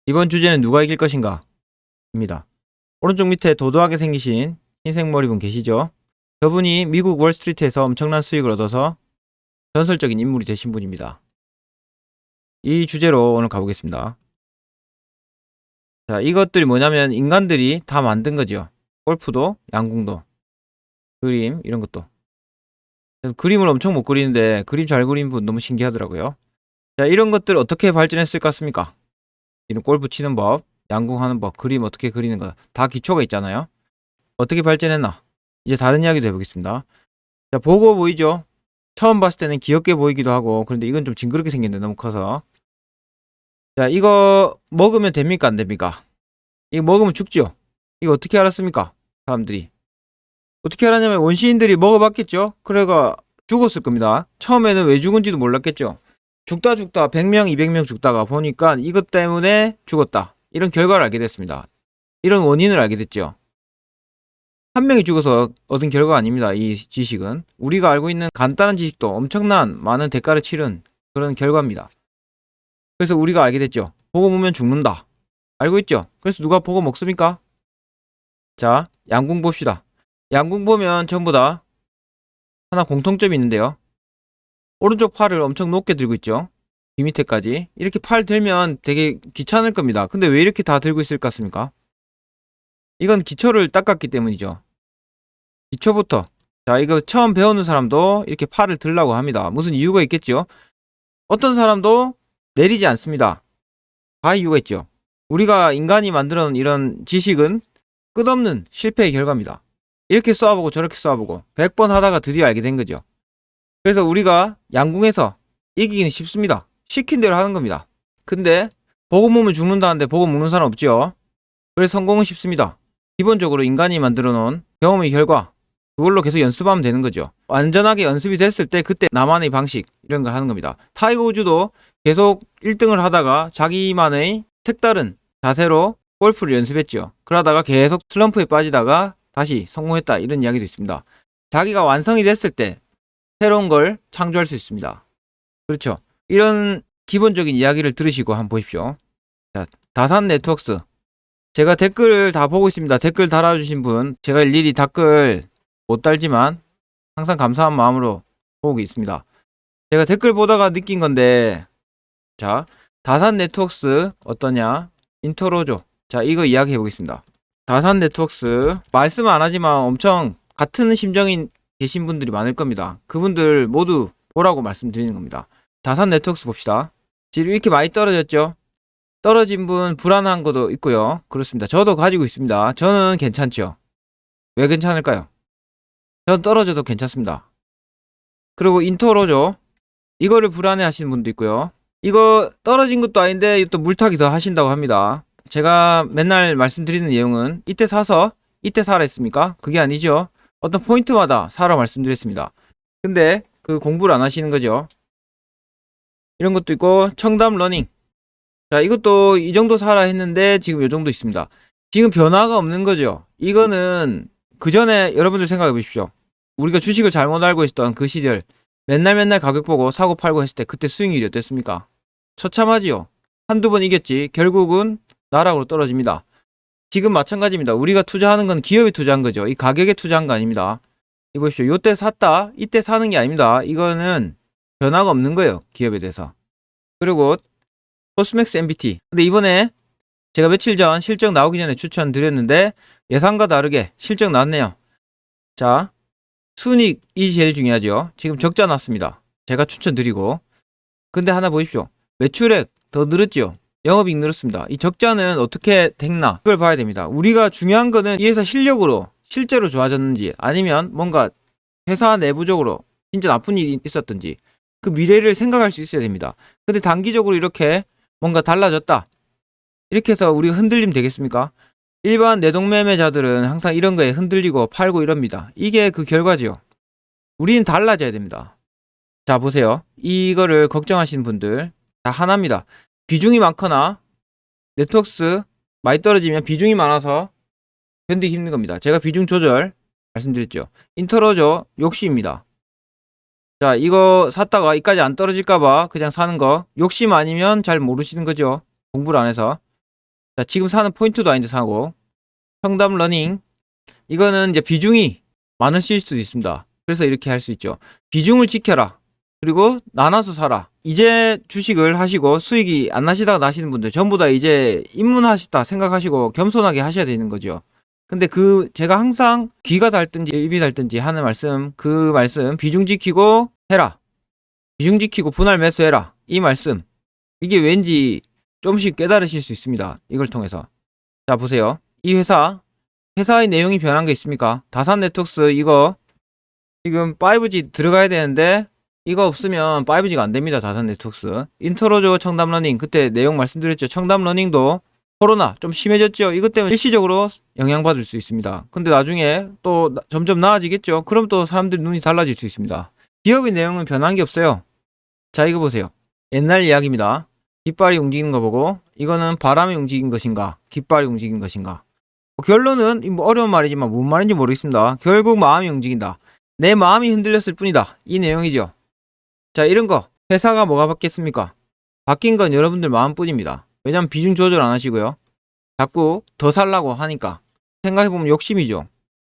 이번 주제는 누가 이길 것인가? 입니다. 오른쪽 밑에 도도하게 생기신 흰색 머리분 계시죠? 저분이 미국 월스트리트에서 엄청난 수익을 얻어서 전설적인 인물이 되신 분입니다. 이 주제로 오늘 가보겠습니다. 자, 이것들이 뭐냐면 인간들이 다 만든 거죠. 골프도, 양궁도, 그림 이런 것도. 그림을 엄청 못 그리는데 그림 잘 그린 분 너무 신기하더라고요. 자, 이런 것들 어떻게 발전했을 것 같습니까? 이런 골프 치는 법, 양궁 하는 법, 그림 어떻게 그리는 거 다 기초가 있잖아요. 어떻게 발전했나? 이제 다른 이야기도 해보겠습니다. 자, 보고 보이죠? 처음 봤을 때는 귀엽게 보이기도 하고, 그런데 이건 좀 징그럽게 생겼네, 너무 커서. 자, 이거 먹으면 됩니까? 안 됩니까? 이거 먹으면 죽죠? 이거 어떻게 알았습니까? 사람들이. 어떻게 알았냐면 원시인들이 먹어봤겠죠? 그래가 죽었을 겁니다. 처음에는 왜 죽은지도 몰랐겠죠? 죽다 100명, 200명 죽다가 보니까 이것 때문에 죽었다. 이런 결과를 알게 됐습니다. 이런 원인을 알게 됐죠. 한 명이 죽어서 얻은 결과가 아닙니다. 이 지식은. 우리가 알고 있는 간단한 지식도 엄청난 많은 대가를 치른 그런 결과입니다. 그래서 우리가 알게 됐죠. 보고 보면 죽는다. 알고 있죠? 그래서 누가 보고 먹습니까? 자, 양궁 봅시다. 양궁 보면 전부 다 하나 공통점이 있는데요. 오른쪽 팔을 엄청 높게 들고 있죠. 귀 밑에까지. 이렇게 팔 들면 되게 귀찮을 겁니다. 근데 왜 이렇게 다 들고 있을 것 같습니까? 이건 기초를 닦았기 때문이죠. 기초부터. 자, 이거 처음 배우는 사람도 이렇게 팔을 들라고 합니다. 무슨 이유가 있겠죠? 어떤 사람도 내리지 않습니다. 다 이유가 있죠. 우리가 인간이 만들어 놓은 이런 지식은 끝없는 실패의 결과입니다. 이렇게 쏘아보고 저렇게 쏘아보고 100번 하다가 드디어 알게 된 거죠. 그래서 우리가 양궁에서 이기기는 쉽습니다. 시킨 대로 하는 겁니다. 근데 보고 먹으면 죽는다는데 보고 먹는 사람 없죠. 그래서 성공은 쉽습니다. 기본적으로 인간이 만들어 놓은 경험의 결과, 그걸로 계속 연습하면 되는 거죠. 완전하게 연습이 됐을 때 그때 나만의 방식 이런 걸 하는 겁니다. 타이거 우즈도 계속 1등을 하다가 자기만의 색다른 자세로 골프를 연습했죠. 그러다가 계속 슬럼프에 빠지다가 다시 성공했다, 이런 이야기도 있습니다. 자기가 완성이 됐을 때 새로운 걸 창조할 수 있습니다. 그렇죠. 이런 기본적인 이야기를 들으시고 한번 보십시오. 자, 다산 네트워크스. 제가 댓글 다 보고 있습니다. 댓글 달아주신 분, 제가 일일이 댓글 못 달지만 항상 감사한 마음으로 보고 있습니다. 제가 댓글 보다가 느낀 건데, 자, 다산 네트워크스 어떠냐? 인트로죠. 자, 이거 이야기해 보겠습니다. 다산 네트워크스 말씀 안 하지만 엄청 같은 심정인 계신 분들이 많을 겁니다. 그분들 모두 보라고 말씀드리는 겁니다. 다산 네트워크스 봅시다. 지금 이렇게 많이 떨어졌죠? 떨어진 분 불안한 것도 있고요. 그렇습니다. 저도 가지고 있습니다. 저는 괜찮죠. 왜 괜찮을까요? 저는 떨어져도 괜찮습니다. 그리고 인토로죠. 이거를 불안해 하시는 분도 있고요. 이거 떨어진 것도 아닌데 또 물타기 더 하신다고 합니다. 제가 맨날 말씀드리는 내용은 이때 사서 이때 사라 했습니까? 그게 아니죠. 어떤 포인트마다 사라 말씀드렸습니다. 근데 그 공부를 안 하시는 거죠. 이런 것도 있고, 청담 러닝. 자, 이것도 이 정도 사라 했는데 지금 이 정도 있습니다. 지금 변화가 없는 거죠. 이거는 그 전에 여러분들 생각해 보십시오. 우리가 주식을 잘못 알고 있었던 그 시절, 맨날 가격 보고 사고 팔고 했을 때 그때 수익률이 어땠습니까? 처참하지요. 한두 번 이겼지 결국은 나락으로 떨어집니다. 지금 마찬가지입니다. 우리가 투자하는 건 기업에 투자한 거죠. 이 가격에 투자한 거 아닙니다. 이 보십시오. 요때 샀다 이때 사는 게 아닙니다. 이거는 변화가 없는 거예요, 기업에 대해서. 그리고 코스맥스 MBT. 근데 이번에 제가 며칠 전 실적 나오기 전에 추천드렸는데 예상과 다르게 실적 나왔네요. 자, 순이익이 제일 중요하죠. 지금 적자 났습니다. 제가 추천드리고. 근데 하나 보십시오. 매출액 더 늘었죠. 영업이익 늘었습니다. 이 적자는 어떻게 됐나, 그걸 봐야 됩니다. 우리가 중요한 거는 이 회사 실력으로 실제로 좋아졌는지, 아니면 뭔가 회사 내부적으로 진짜 나쁜 일이 있었던지, 그 미래를 생각할 수 있어야 됩니다. 근데 단기적으로 이렇게 뭔가 달라졌다, 이렇게 해서 우리가 흔들리면 되겠습니까? 일반 내동매매자들은 항상 이런 거에 흔들리고 팔고 이럽니다. 이게 그 결과지요. 우리는 달라져야 됩니다. 자, 보세요. 이거를 걱정하시는 분들 다 하나입니다. 비중이 많거나 네트워크스 많이 떨어지면 비중이 많아서 견디기 힘든 겁니다. 제가 비중 조절 말씀드렸죠. 인터로죠. 욕심입니다. 자, 이거 샀다가 이까지 안 떨어질까봐 그냥 사는 거, 욕심 아니면 잘 모르시는 거죠. 공부를 안 해서. 자, 지금 사는 포인트도 아닌데 사고. 청담 러닝. 이거는 이제 비중이 많으실 수도 있습니다. 그래서 이렇게 할 수 있죠. 비중을 지켜라. 그리고 나눠서 사라. 이제 주식을 하시고 수익이 안 나시다가 나시는 분들 전부 다 이제 입문하시다 생각하시고 겸손하게 하셔야 되는 거죠. 근데 제가 항상 귀가 닳든지 입이 닳든지 하는 말씀, 그 말씀 비중 지키고 해라. 비중 지키고 분할 매수해라. 이 말씀. 이게 왠지 조금씩 깨달으실 수 있습니다. 이걸 통해서. 자, 보세요. 이 회사의 내용이 변한 게 있습니까? 다산 네트워크스 이거 지금 5G 들어가야 되는데 이거 없으면 5G가 안 됩니다. 다산 네트워크스. 인트로조 청담 러닝 그때 내용 말씀드렸죠. 청담 러닝도 코로나 좀 심해졌죠. 이것 때문에 일시적으로 영향받을 수 있습니다. 근데 나중에 또 점점 나아지겠죠. 그럼 또 사람들 눈이 달라질 수 있습니다. 기업의 내용은 변한 게 없어요. 자, 이거 보세요. 옛날 이야기입니다. 깃발이 움직이는 거 보고 이거는 바람이 움직인 것인가 깃발이 움직인 것인가. 결론은 뭐 어려운 말이지만 뭔 말인지 모르겠습니다. 결국 마음이 움직인다. 내 마음이 흔들렸을 뿐이다. 이 내용이죠. 자, 이런 거 회사가 뭐가 바뀌었습니까? 바뀐 건 여러분들 마음뿐입니다. 왜냐면 비중 조절 안 하시고요. 자꾸 더 살라고 하니까. 생각해보면 욕심이죠.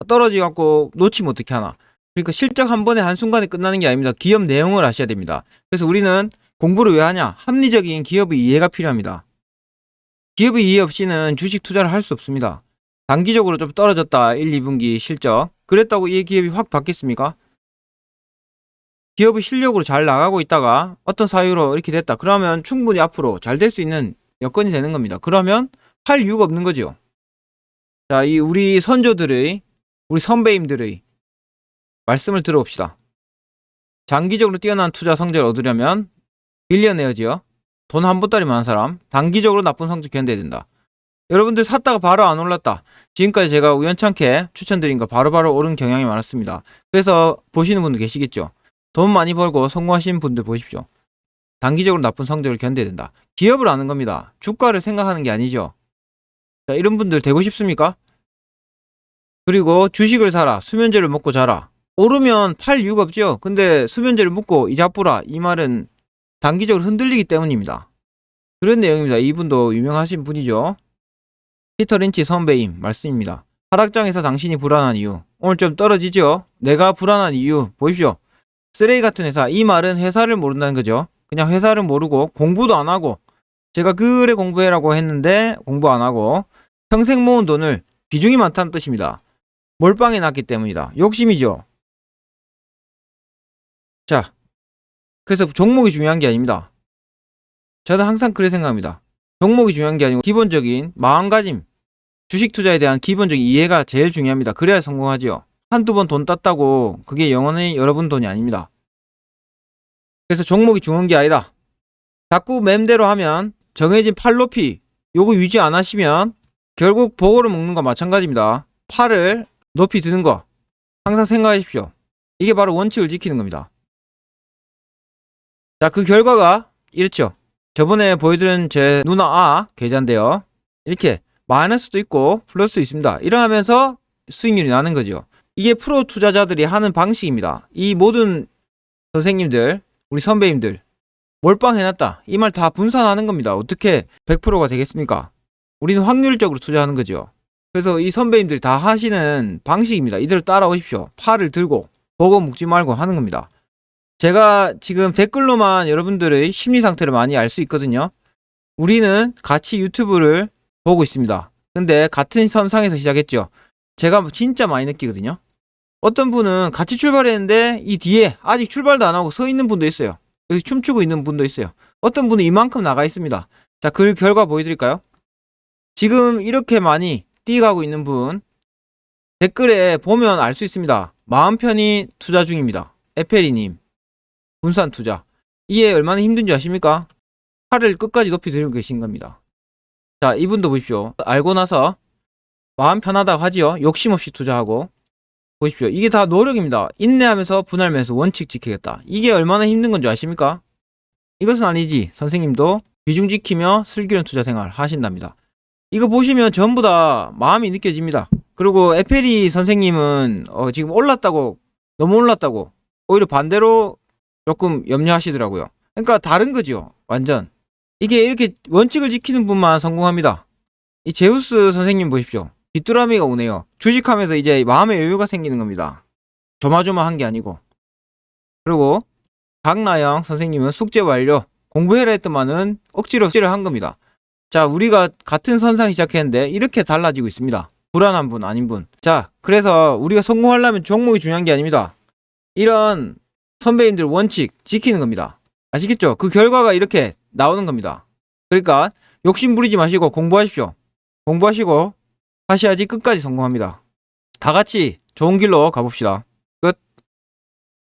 떨어지갖고 놓치면 어떻게 하나. 그러니까 실적 한 번에 한순간에 끝나는 게 아닙니다. 기업 내용을 아셔야 됩니다. 그래서 우리는 공부를 왜 하냐? 합리적인 기업의 이해가 필요합니다. 기업의 이해 없이는 주식 투자를 할 수 없습니다. 단기적으로 좀 떨어졌다. 1, 2분기 실적. 그랬다고 이 기업이 확 바뀌었습니까? 기업의 실력으로 잘 나가고 있다가 어떤 사유로 이렇게 됐다. 그러면 충분히 앞으로 잘 될 수 있는 여건이 되는 겁니다. 그러면 팔 이유가 없는 거죠. 자, 이 우리 선조들의, 우리 선배님들의 말씀을 들어봅시다. 장기적으로 뛰어난 투자 성적을 얻으려면 빌리어네어지요. 돈 한 보따리 많은 사람. 단기적으로 나쁜 성적 견뎌야 된다. 여러분들 샀다가 바로 안 올랐다. 지금까지 제가 우연찮게 추천드린 거 바로바로 오른 경향이 많았습니다. 그래서 보시는 분들 계시겠죠. 돈 많이 벌고 성공하신 분들 보십시오. 단기적으로 나쁜 성적을 견뎌야 된다. 기업을 아는 겁니다. 주가를 생각하는 게 아니죠. 자, 이런 분들 되고 싶습니까? 그리고 주식을 사라. 수면제를 먹고 자라. 오르면 팔 이유가 없죠. 근데 수면제를 먹고 이자 뿌라. 이 말은 단기적으로 흔들리기 때문입니다. 그런 내용입니다. 이분도 유명하신 분이죠. 피터 린치 선배님 말씀입니다. 하락장에서 당신이 불안한 이유. 오늘 좀 떨어지죠? 내가 불안한 이유. 보십시오. 쓰레기 같은 회사. 이 말은 회사를 모른다는 거죠. 그냥 회사를 모르고 공부도 안 하고 제가 그래 공부해라고 했는데 공부 안 하고 평생 모은 돈을 비중이 많다는 뜻입니다. 몰빵해 놨기 때문이다. 욕심이죠. 자, 그래서 종목이 중요한 게 아닙니다. 저도 항상 그래 생각합니다. 종목이 중요한 게 아니고 기본적인 마음가짐, 주식 투자에 대한 기본적인 이해가 제일 중요합니다. 그래야 성공하지요. 한두 번 돈 땄다고 그게 영원히 여러분 돈이 아닙니다. 그래서 종목이 중요한 게 아니다. 자꾸 맴대로 하면 정해진 팔 높이 요거 유지 안 하시면 결국 보고를 먹는 거 마찬가지입니다. 팔을 높이 드는 거 항상 생각하십시오. 이게 바로 원칙을 지키는 겁니다. 자, 그 결과가 이렇죠. 저번에 보여드린 제 누나 계좌인데요. 이렇게 마이너스도 있고 플러스도 있습니다. 이러면서 수익률이 나는 거죠. 이게 프로 투자자들이 하는 방식입니다. 이 모든 선생님들, 우리 선배님들 몰빵해놨다. 이 말 다 분산하는 겁니다. 어떻게 100%가 되겠습니까? 우리는 확률적으로 투자하는 거죠. 그래서 이 선배님들이 다 하시는 방식입니다. 이대로 따라오십시오. 팔을 들고 보고 묵지 말고 하는 겁니다. 제가 지금 댓글로만 여러분들의 심리 상태를 많이 알 수 있거든요. 우리는 같이 유튜브를 보고 있습니다. 근데 같은 선상에서 시작했죠. 제가 진짜 많이 느끼거든요. 어떤 분은 같이 출발했는데 이 뒤에 아직 출발도 안 하고 서 있는 분도 있어요. 여기 춤추고 있는 분도 있어요. 어떤 분은 이만큼 나가 있습니다. 자, 그 결과 보여드릴까요? 지금 이렇게 많이 뛰어가고 있는 분 댓글에 보면 알 수 있습니다. 마음 편히 투자 중입니다. 에페리님 분산 투자. 이게 얼마나 힘든지 아십니까? 팔을 끝까지 높이 들고 계신 겁니다. 자, 이분도 보십시오. 알고 나서 마음 편하다고 하지요. 욕심 없이 투자하고. 보십시오. 이게 다 노력입니다. 인내하면서 분할 매수 원칙 지키겠다. 이게 얼마나 힘든 건지 아십니까? 이것은 아니지. 선생님도 비중 지키며 슬기로운 투자 생활 하신답니다. 이거 보시면 전부 다 마음이 느껴집니다. 그리고 에페리 선생님은 지금 올랐다고 너무 올랐다고 오히려 반대로 조금 염려하시더라고요. 그러니까 다른 거죠. 완전. 이게 이렇게 원칙을 지키는 분만 성공합니다. 이 제우스 선생님 보십시오. 귀뚜라미가 오네요. 주식하면서 이제 마음의 여유가 생기는 겁니다. 조마조마한 게 아니고. 그리고 박나영 선생님은 숙제 완료. 공부해라 했더만은 억지로 숙제를 한 겁니다. 자, 우리가 같은 선상 시작했는데 이렇게 달라지고 있습니다. 불안한 분, 아닌 분. 자, 그래서 우리가 성공하려면 종목이 중요한 게 아닙니다. 이런 선배님들 원칙 지키는 겁니다. 아시겠죠? 그 결과가 이렇게 나오는 겁니다. 그러니까 욕심 부리지 마시고 공부하십시오. 공부하시고 하셔야지 끝까지 성공합니다. 다 같이 좋은 길로 가봅시다.